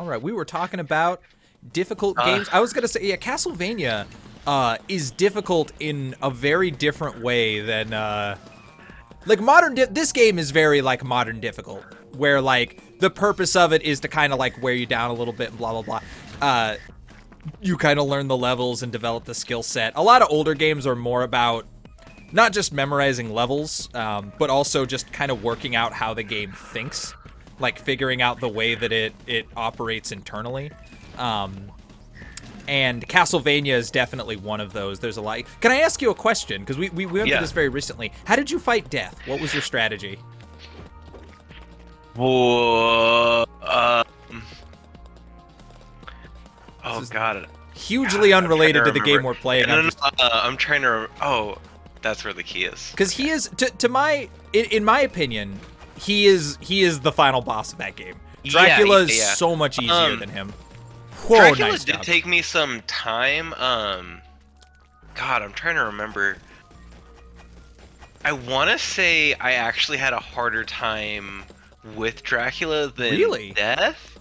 All right, we were talking about difficult games. I was gonna say, yeah, Castlevania is difficult in a very different way than like modern. This game is very like modern difficult, where like the purpose of it is to kind of like wear you down a little bit and blah blah blah. You kind of learn the levels and develop the skill set. A lot of older games are more about not just memorizing levels, but also just kind of working out how the game thinks, like figuring out the way that it operates internally. And Castlevania is definitely one of those. There's a lot. Can I ask you a question? Because we went through this very recently. How did you fight death? What was your strategy? Whoa. Oh god. Hugely unrelated to the game we're playing. No, I'm trying to. Oh, that's where the key is. Because he is, in my opinion, he is the final boss of that game. Dracula is so much easier than him. Whoa, Dracula nice did job. take me some time. God, I'm trying to remember. I want to say I actually had a harder time with Dracula than Death.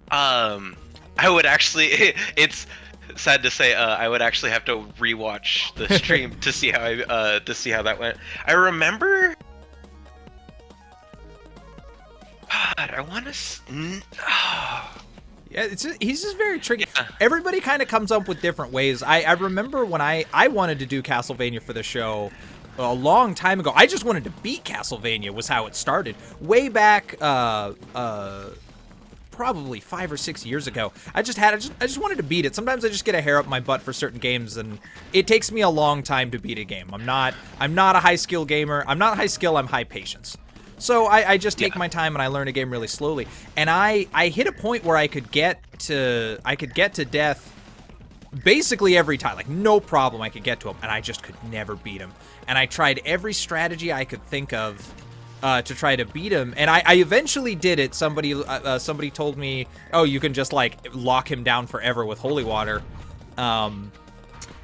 I would actually. It's sad to say. I would actually have to rewatch the stream to see how that went. I remember. God, I want to. Yeah, he's just very tricky. Yeah. Everybody kind of comes up with different ways. I remember when I wanted to do Castlevania for the show a long time ago. I just wanted to beat Castlevania was how it started. Way back, probably 5 or 6 years ago. I just wanted to beat it. Sometimes I just get a hair up my butt for certain games, and it takes me a long time to beat a game. I'm not a high skill gamer. I'm not high skill. I'm high patience. So I just take my time and I learn a game really slowly. And I hit a point where I could get to death basically every time. Like no problem I could get to him, and I just could never beat him. And I tried every strategy I could think of to try to beat him, and I eventually did it. Somebody told me, oh, you can just like lock him down forever with holy water.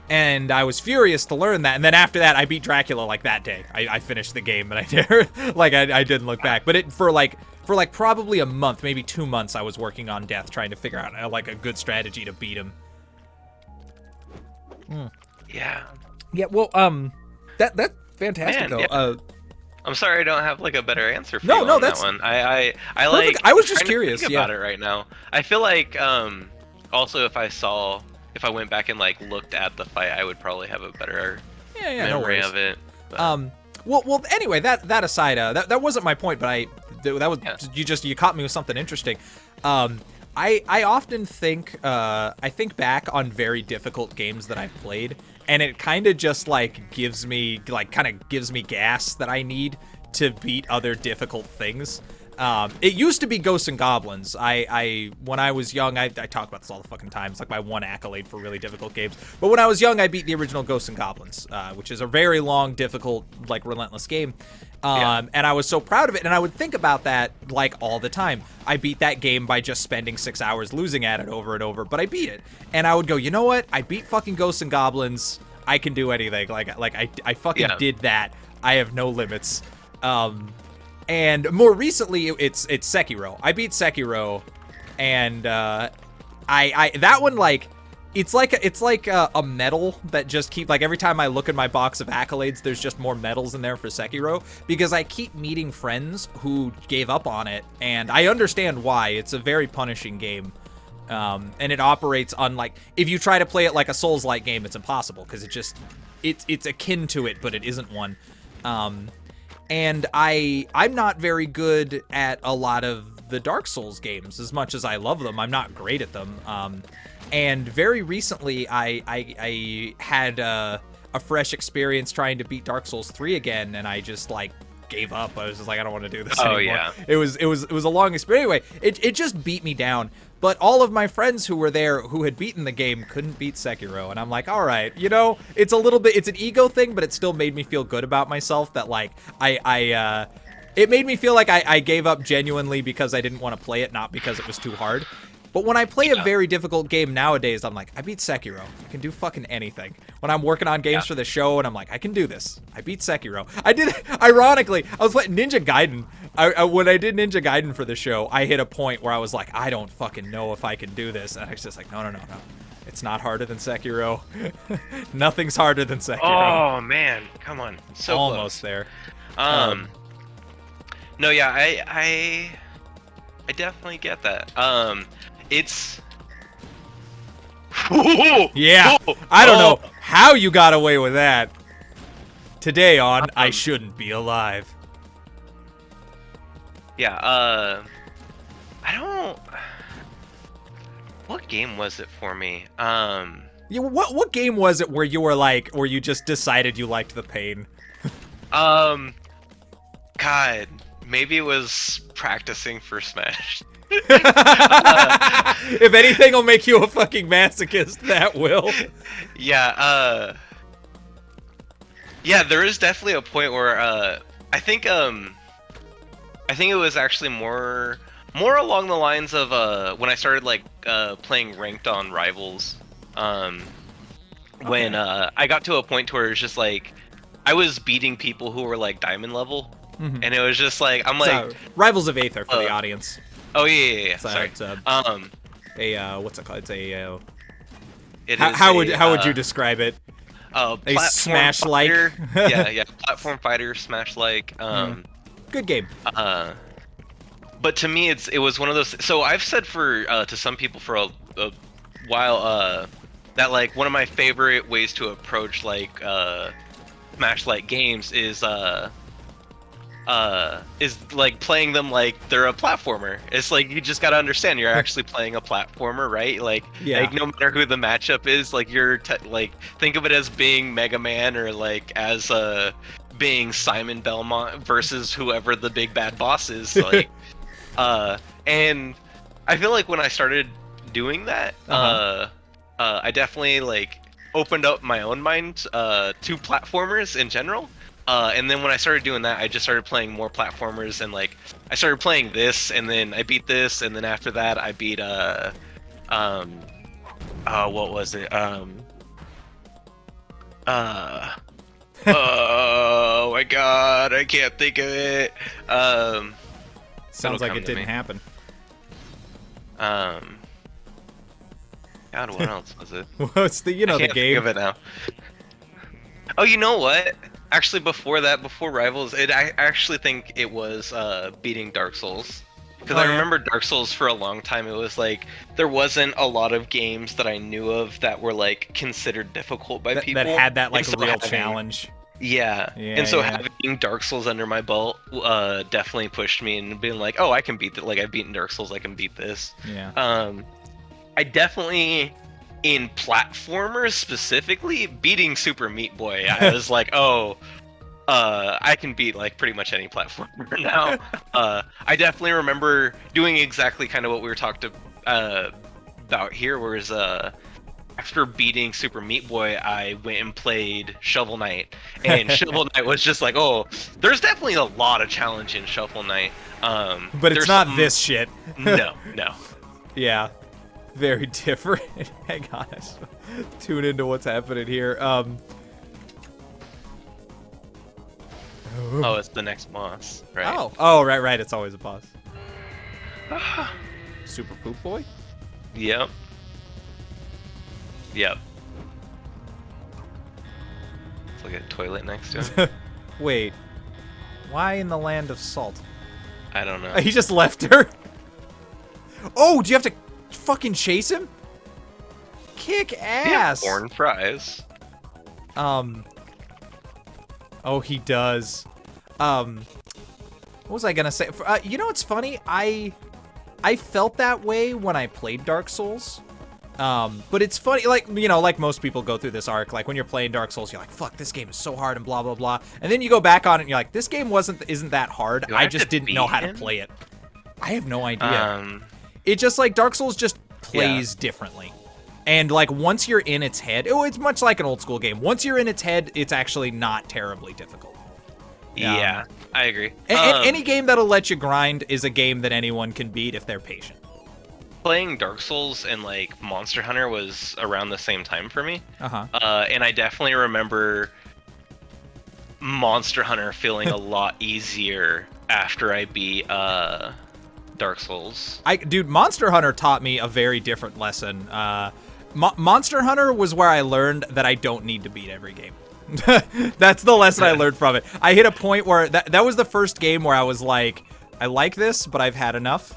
And I was furious to learn that, and then after that, I beat Dracula like that day. I finished the game, and I didn't look back. But for probably a month, maybe 2 months, I was working on death, trying to figure out like a good strategy to beat him. Yeah. Yeah. Well, that's fantastic though. Yeah. I'm sorry I don't have like a better answer for you on that's that one. I I was just curious about it right now. I feel like also if I went back and like looked at the fight, I would probably have a better memory of it. But. Well. Anyway, that aside, that wasn't my point, but that was you caught me with something interesting. I often think I think back on very difficult games that I've played, and it kind of just like gives me gas that I need to beat other difficult things. It used to be Ghosts and Goblins. When I was young, I talk about this all the fucking time. It's like my one accolade for really difficult games. But when I was young, I beat the original Ghosts and Goblins, which is a very long, difficult, like relentless game. And I was so proud of it, and I would think about that like all the time. I beat that game by just spending 6 hours losing at it over and over, but I beat it. And I would go, you know what? I beat fucking Ghosts and Goblins. I can do anything. I fucking did that. I have no limits. And more recently, it's Sekiro. I beat Sekiro, and that one, like, it's like a medal that just keep, like, every time I look in my box of accolades, there's just more medals in there for Sekiro, because I keep meeting friends who gave up on it, and I understand why. It's a very punishing game, and it operates on, like, if you try to play it like a Souls-like game, it's impossible, because it's akin to it, but it isn't one. And I'm not very good at a lot of the Dark Souls games. As much as I love them, I'm not great at them. And very recently, I had a fresh experience trying to beat Dark Souls 3 again, and I just like gave up. I was just like, I don't want to do this anymore. Yeah. It was a long experience. Anyway, it just beat me down. But all of my friends who were there who had beaten the game couldn't beat Sekiro, and I'm like, all right, you know, it's an ego thing, but it still made me feel good about myself that like it made me feel like I gave up genuinely because I didn't want to play it, not because it was too hard. But when I play a very difficult game nowadays, I'm like, I beat Sekiro. I can do fucking anything. When I'm working on games for the show and I'm like, I can do this. I beat Sekiro. I did, ironically, I was playing Ninja Gaiden when I did Ninja Gaiden for the show, I hit a point where I was like, I don't fucking know if I can do this, and I was just like, no. It's not harder than Sekiro. Nothing's harder than Sekiro. Oh man, come on, so almost close. there. No, yeah, I definitely get that. It's yeah. I don't know how you got away with that. Today on I Shouldn't Be Alive. Yeah, I don't. What game was it for me? Yeah, what game was it where you were like, where you just decided you liked the pain? God, maybe it was practicing for Smash. If anything will make you a fucking masochist, that will. Yeah, yeah, there is definitely a point where I think it was actually more along the lines of when I started like playing ranked on Rivals. When I got to a point where it's just like I was beating people who were like diamond level, and it was just like I'm like Rivals of Aether for the audience. Oh yeah. Sorry. It's what's it called? It's a. How would you describe it? A Smash-like. yeah, platform fighter, Smash-like. Good game. But to me, it was one of those. So I've said to some people for a while that like one of my favorite ways to approach like Smash-like games is like playing them like they're a platformer. It's like you just gotta understand you're actually playing a platformer, right? Like, like no matter who the matchup is, like you're like think of it as being Mega Man or like as being Simon Belmont versus whoever the big bad boss is. Like, and I feel like when I started doing that, I definitely like opened up my own mind to platformers in general. And then when I started doing that, I just started playing more platformers, and like I started playing this, and then I beat this, and then after that I beat what was it? Oh my god, I can't think of it. Sounds like it didn't happen. God, what else was it? What's the I can't the game? Think of it now. Oh, you know what? Actually, before Rivals, I actually think it was beating Dark Souls. Because I remember Dark Souls for a long time, it was like, there wasn't a lot of games that I knew of that were like considered difficult by people. That had that like real challenge. Yeah. And so having Dark Souls under my belt definitely pushed me and being like, oh, I can beat that. Like, I've beaten Dark Souls, I can beat this. Yeah. I definitely, in platformers specifically, beating Super Meat Boy, I was like, oh, I can beat like pretty much any platformer now. I definitely remember doing exactly kind of what we were talking about here, whereas after beating Super Meat Boy, I went and played Shovel Knight, and Shovel Knight was just like, oh, there's definitely a lot of challenge in Shovel Knight. But it's not this shit. No. Yeah. Very different. Hang on, tune into what's happening here. Oh, it's the next boss, right? Oh, right. It's always a boss. Super Poop Boy? Yep. It's like a toilet next to him. Wait. Why in the land of salt? I don't know. He just left her? Oh, do you have to fucking chase him? Kick ass. Corn fries. Oh, he does. What was I gonna say? You know what's funny? I felt that way when I played Dark Souls. But it's funny, like, like most people go through this arc, like when you're playing Dark Souls, you're like, fuck, this game is so hard and blah, blah, blah. And then you go back on it and you're like, this game isn't that hard. I just didn't know how to play it. I have no idea. It just like Dark Souls just plays differently. And like once you're in its head, it's much like an old school game. Once you're in its head, it's actually not terribly difficult. Yeah, I agree. Any game that'll let you grind is a game that anyone can beat if they're patient. Playing Dark Souls and like Monster Hunter was around the same time for me. And I definitely remember Monster Hunter feeling a lot easier after I beat Dark Souls. Dude, Monster Hunter taught me a very different lesson. Monster Hunter was where I learned that I don't need to beat every game. That's the lesson I learned from it. I hit a point where that was the first game where I was like, I like this, but I've had enough.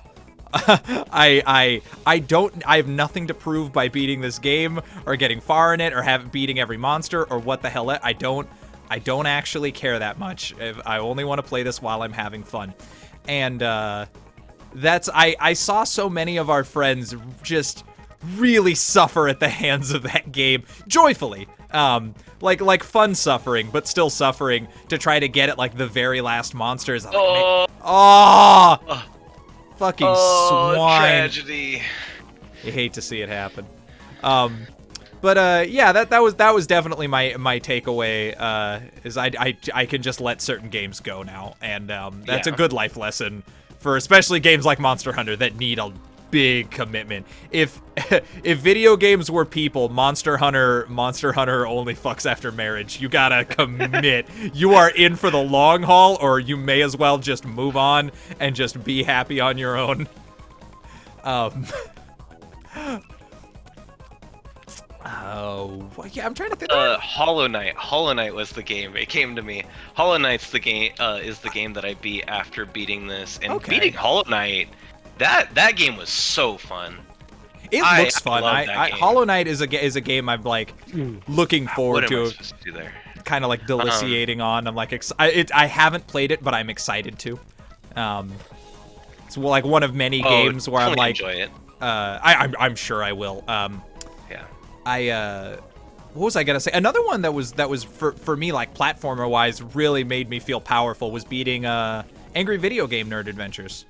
I have nothing to prove by beating this game or getting far in it or beating every monster or what the hell. I don't actually care that much. I only want to play this while I'm having fun. And I saw so many of our friends just really suffer at the hands of that game joyfully. Like fun suffering, but still suffering to try to get at like the very last monsters. Fucking swine. Tragedy. You hate to see it happen. But yeah, that was definitely my takeaway. Is I can just let certain games go now, and that's a good life lesson for especially games like Monster Hunter that need a big commitment. If video games were people, Monster Hunter only fucks after marriage. You gotta commit. You are in for the long haul, or you may as well just move on and just be happy on your own. Oh, yeah, I'm trying to think. Hollow Knight was the game. It came to me. Hollow Knight's the game. Is the game that I beat after beating this, and beating Hollow Knight. That game was so fun. It looks fun. Hollow Knight is a game I'm like looking forward to. What am I supposed to do there? Kind of like deliciating on. I'm like I haven't played it, but I'm excited to. It's like one of many games where I'm like, enjoy it. I'm sure I will. Yeah. What was I gonna say? Another one that was for me, like platformer wise, really made me feel powerful was beating Angry Video Game Nerd Adventures.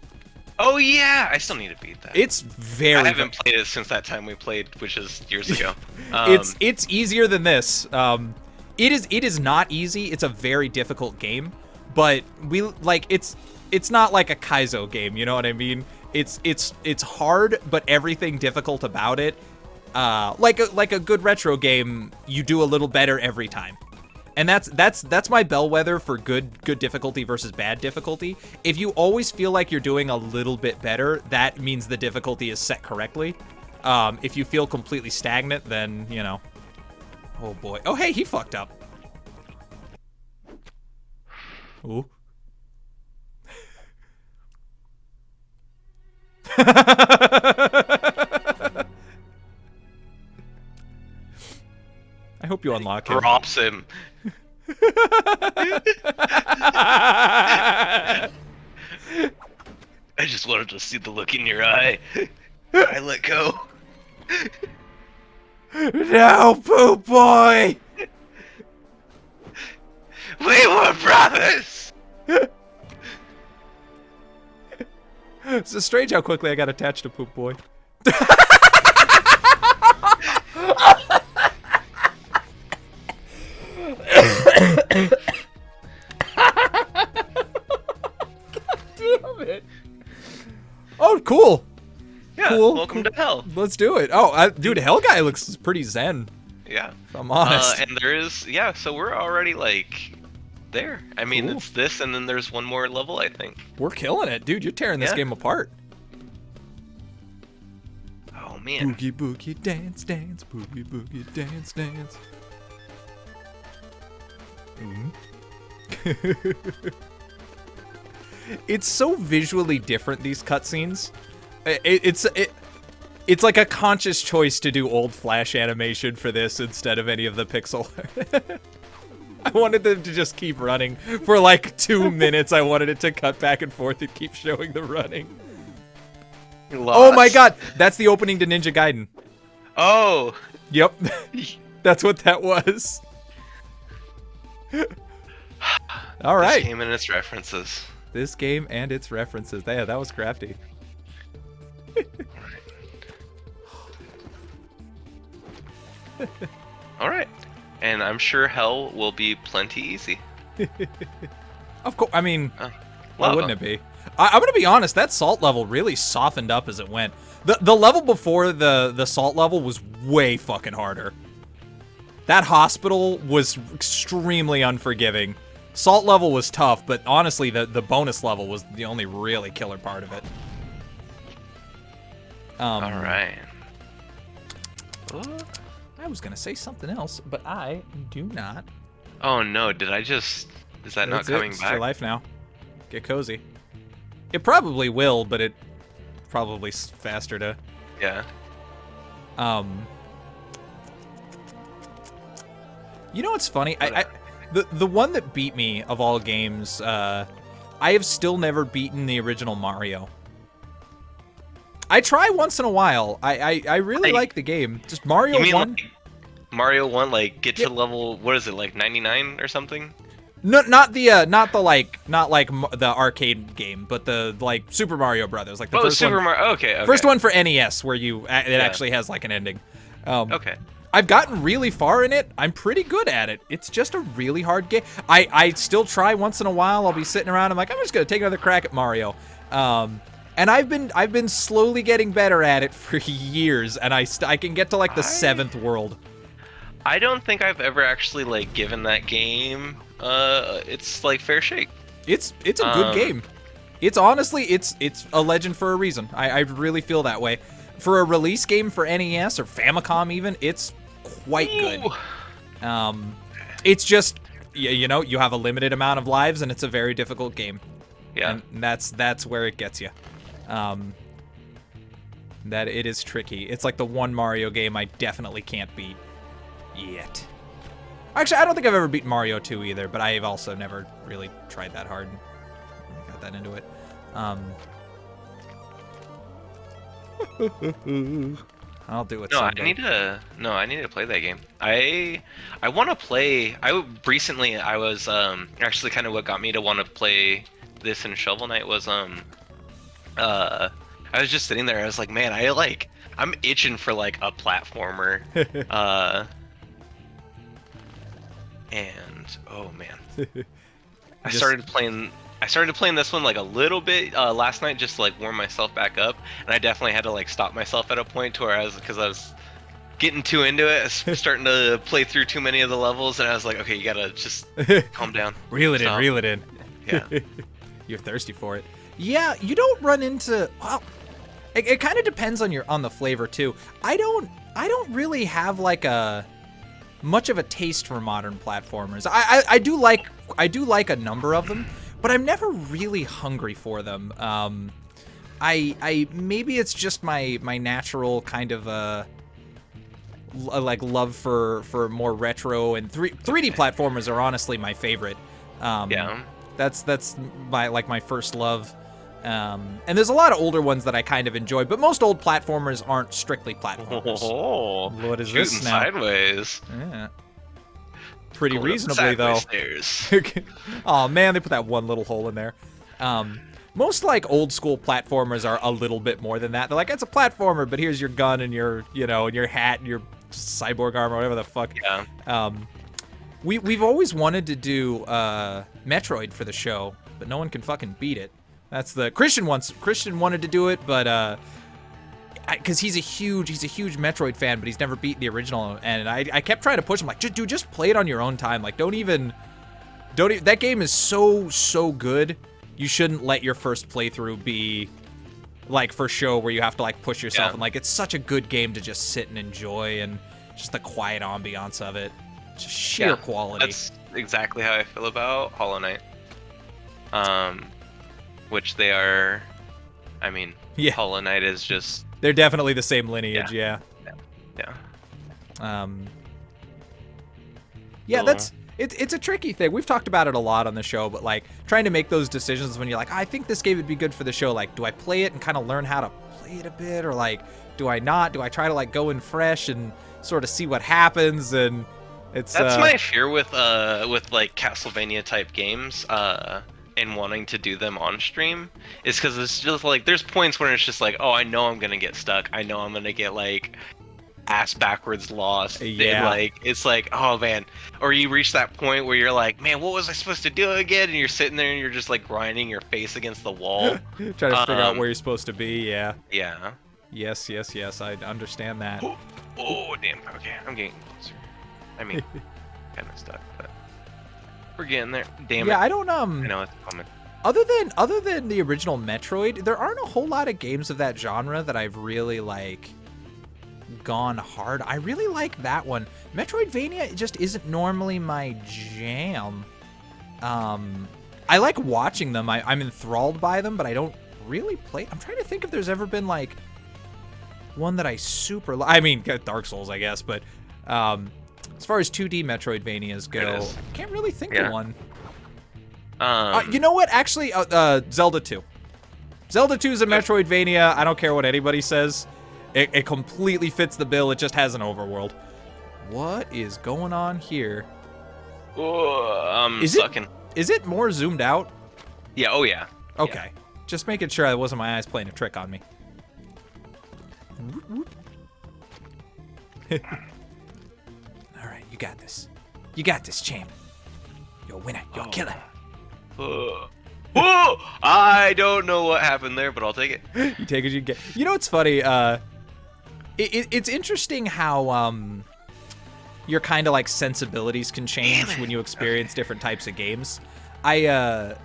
Oh yeah, I still need to beat that. It's very. I haven't played it since that time we played, which is years ago. It's easier than this. It is not easy. It's a very difficult game, but it's not like a Kaizo game. You know what I mean? It's hard, but everything difficult about it. Like a good retro game, you do a little better every time. And that's my bellwether for good difficulty versus bad difficulty. If you always feel like you're doing a little bit better, that means the difficulty is set correctly. If you feel completely stagnant, then, you know. Oh boy. Oh hey, he fucked up. Ooh. I hope you unlock him. Drops him. I just wanted to see the look in your eye. I let go. No, Poop Boy! We were brothers! It's so strange how quickly I got attached to Poop Boy. Damn it. Oh, cool. Yeah, cool. Welcome to Hell. Let's do it. Oh, dude, Hell Guy looks pretty zen. Yeah. If I'm honest. And there is, yeah, so we're already, like, there. I mean, cool. It's this, and then there's one more level, I think. We're killing it. Dude, you're tearing this game apart. Oh, man. Boogie, boogie, dance, dance. Boogie, boogie, dance, dance. It's so visually different, these cutscenes. It's like a conscious choice to do old Flash animation for this instead of any of the pixel art. I wanted them to just keep running for like 2 minutes. I wanted it to cut back and forth and keep showing the running. Oh my god, that's the opening to Ninja Gaiden. Oh. Yep. That's what that was. All right. This game and its references. This game and its references. Yeah, that was crafty. All right. And I'm sure Hell will be plenty easy. Of course. I mean, why wouldn't it be? I'm gonna be honest. That salt level really softened up as it went. The level before the salt level was way fucking harder. That hospital was extremely unforgiving. Salt level was tough, but honestly, the bonus level was the only really killer part of it. All right. I was gonna say something else, but I do not. Oh no! Did I just? Is that not coming It's back? your life now. Get cozy. It probably will, but it probably faster to. Yeah. You know what's funny? The one that beat me of all games, I have still never beaten the original Mario. I try once in a while. I really like the game. Just Mario 1. Like Mario 1, like get to level, what is it, like 99 or something? No, not the arcade game, but the like Super Mario Brothers, like the first Super one. Mario. Okay. First one for NES, where it actually has like an ending. Okay. I've gotten really far in it. I'm pretty good at it. It's just a really hard game. I still try once in a while. I'll be sitting around. I'm like, I'm just gonna take another crack at Mario. And I've been slowly getting better at it for years, and I can get to like the 7th world. I don't think I've ever actually like given that game it's like fair shake. It's a good game. It's honestly it's a legend for a reason. I really feel that way. For a release game for NES or Famicom even, it's quite good. It's just you know, you have a limited amount of lives and it's a very difficult game. Yeah. And that's where it gets you. That it is tricky. It's like the one Mario game I definitely can't beat yet. Actually, I don't think I've ever beaten Mario 2 either, but I've also never really tried that hard. Got that into it. I'll do it someday. I need to play that game. I want to play. I was actually kind of what got me to want to play this in Shovel Knight was I was just sitting there. I was like, man, I'm itching for like a platformer. And oh man, I started playing this one like a little bit last night just to like warm myself back up, and I definitely had to like stop myself at a point to where because I was getting too into it, I was starting to play through too many of the levels, and I was like, okay, you gotta just calm down, reel it in. Yeah. You're thirsty for it. Yeah, you don't run into. Well, it kind of depends on the flavor too. I don't really have like much of a taste for modern platformers. I do like a number of them, but I'm never really hungry for them. I maybe it's just my natural kind of like love for more retro and 3D platformers are honestly my favorite. Yeah. That's my first love. And there's a lot of older ones that I kind of enjoy, but most old platformers aren't strictly platformers. Oh, what is shooting this now? Sideways. Yeah. Pretty Going reasonably though. Stairs. Oh man, they put that one little hole in there. Most like old school platformers are a little bit more than that. They're like, it's a platformer, but here's your gun and your and your hat and your cyborg armor, whatever the fuck. Yeah. We've always wanted to do Metroid for the show, but no one can fucking beat it. That's the Christian wanted to do it, but because he's a huge Metroid fan, but he's never beaten the original, and I kept trying to push him like, dude, just play it on your own time. Like, don't even that game is so good. You shouldn't let your first playthrough be like for show where you have to like push yourself, and like it's such a good game to just sit and enjoy, and just the quiet ambiance of it, just sheer quality. That's exactly how I feel about Hollow Knight. Which they are, I mean, Hollow Knight is just... They're definitely the same lineage, yeah. Yeah, cool. It's a tricky thing. We've talked about it a lot on the show, but like trying to make those decisions when you're like, I think this game would be good for the show. Like, do I play it and kind of learn how to play it a bit, or like, do I not? Do I try to like go in fresh and sort of see what happens? And that's my fear with like Castlevania type games. And wanting to do them on stream is because it's just like there's points where it's just like, oh, I know I'm gonna get stuck. I know I'm gonna get like ass backwards lost. Yeah. And, like it's like, oh man, or you reach that point where you're like, man, what was I supposed to do again? And you're sitting there and you're just like grinding your face against the wall, trying to figure out where you're supposed to be. Yeah. Yeah. Yes. I understand that. Oh damn. Okay, I'm getting closer. I mean, kind of stuck, but. We're getting there. Damn it. Yeah, I don't I know it's coming. Other than the original Metroid, there aren't a whole lot of games of that genre that I've really like gone hard. I really like that one. Metroidvania just isn't normally my jam. I like watching them. I'm enthralled by them, but I don't really play. I'm trying to think if there's ever been like one that I super I mean, Dark Souls, I guess, but as far as 2D Metroidvanias go, can't really think of one. You know what? Actually, Zelda 2. Zelda 2 is a Metroidvania. I don't care what anybody says. It completely fits the bill. It just has an overworld. What is going on here? Is it more zoomed out? Yeah, oh yeah. Okay. Yeah. Just making sure that wasn't my eyes playing a trick on me. Alright, you got this. You got this, champ. You're a winner. You're a killer. I don't know what happened there, but I'll take it. You take it, you get. You know what's funny? It's interesting how your kind of like sensibilities can change when you experience different types of games. I've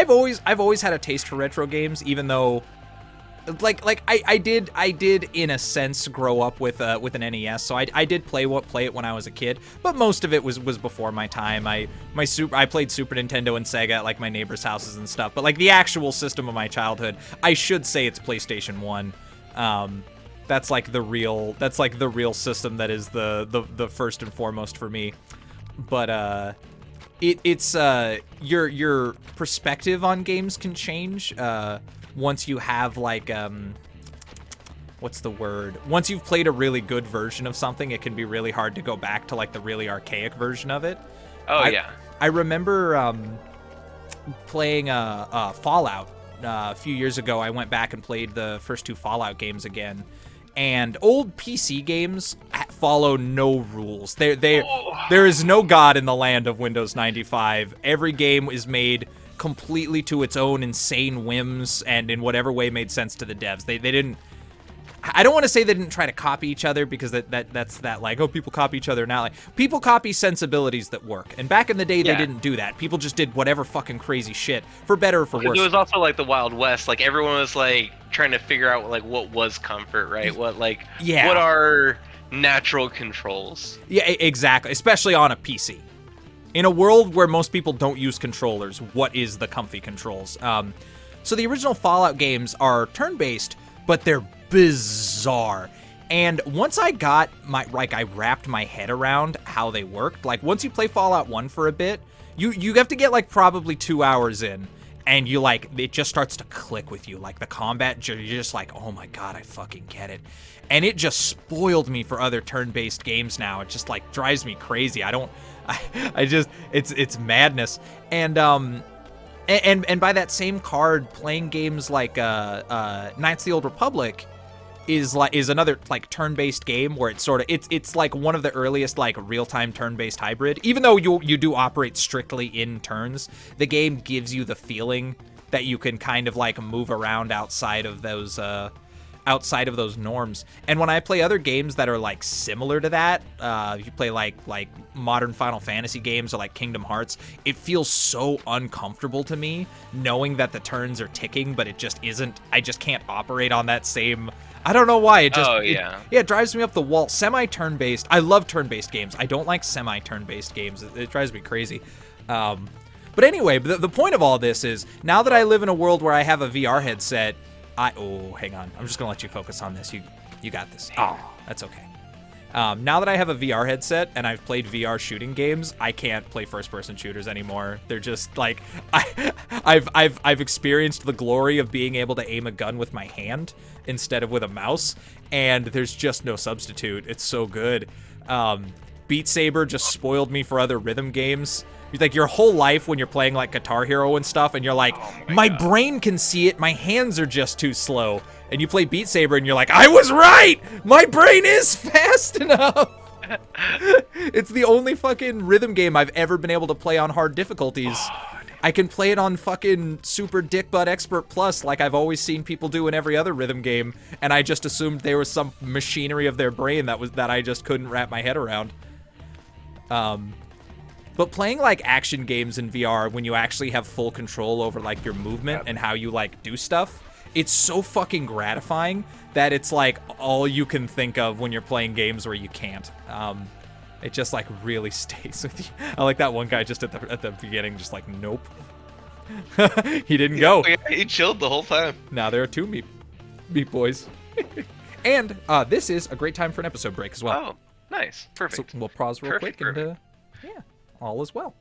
always had a taste for retro games, even though I did in a sense grow up with an NES, so I did play it when I was a kid, but most of it was before my time. I played Super Nintendo and Sega at like my neighbors' houses and stuff, but like the actual system of my childhood, I should say it's PlayStation 1. That's like the real system that is the first and foremost for me. But it's your perspective on games can change once you have like what's the word? Once you've played a really good version of something, it can be really hard to go back to like the really archaic version of it. I remember playing Fallout a few years ago. I went back and played the first 2 Fallout games again. And old PC games follow no rules. There is no God in the land of Windows 95. Every game is made completely to its own insane whims and in whatever way made sense to the devs. They didn't. I don't want to say they didn't try to copy each other, because that's like, oh, people copy each other now. Like, people copy sensibilities that work. And back in the day, they didn't do that. People just did whatever fucking crazy shit, for better or for worse. It was also like the Wild West. Like, everyone was like trying to figure out like what was comfort, right? What are natural controls? Yeah, exactly. Especially on a PC. In a world where most people don't use controllers, what is the comfy controls? So the original Fallout games are turn-based, but they're bizarre. And once I got I wrapped my head around how they worked, like once you play Fallout 1 for a bit, you have to get like probably 2 hours in, and you like, it just starts to click with you. Like the combat, you're just like, oh my god, I fucking get it. And it just spoiled me for other turn-based games now. It just like drives me crazy. It's madness. And by that same card, playing games like Knights of the Old Republic is another like turn-based game where it's like one of the earliest like real-time turn-based hybrid. Even though you do operate strictly in turns, the game gives you the feeling that you can kind of like move around outside of those norms. And when I play other games that are like similar to that, you play like modern Final Fantasy games or like Kingdom Hearts, it feels so uncomfortable to me knowing that the turns are ticking, but it just isn't. I just can't operate on that same. I don't know why. It drives me up the wall. Semi-turn-based. I love turn-based games. I don't like semi-turn-based games. It drives me crazy. But anyway, the point of all this is, now that I live in a world where I have a VR headset, hang on. I'm just gonna let you focus on this. You got this. Oh, that's okay. Now that I have a VR headset and I've played VR shooting games, I can't play first-person shooters anymore. They're just like, I've experienced the glory of being able to aim a gun with my hand instead of with a mouse, and there's just no substitute. It's so good. Beat Saber just spoiled me for other rhythm games. Like your whole life when you're playing like Guitar Hero and stuff, and you're like, my brain can see it, my hands are just too slow. And you play Beat Saber and you're like, I was right! My brain is fast enough! It's the only fucking rhythm game I've ever been able to play on hard difficulties. I can play it on fucking Super Dick Butt Expert Plus like I've always seen people do in every other rhythm game, and I just assumed there was some machinery of their brain that I just couldn't wrap my head around. But playing like action games in VR when you actually have full control over like your movement and how you like do stuff, it's so fucking gratifying that it's like all you can think of when you're playing games where you can't. It just like really stays with you. I like that one guy just at the beginning, just like, nope. He didn't go. Yeah, he chilled the whole time. Now there are two meat boys. And this is a great time for an episode break as well. Oh, nice. Perfect. So we'll pause real quick and yeah, all is well.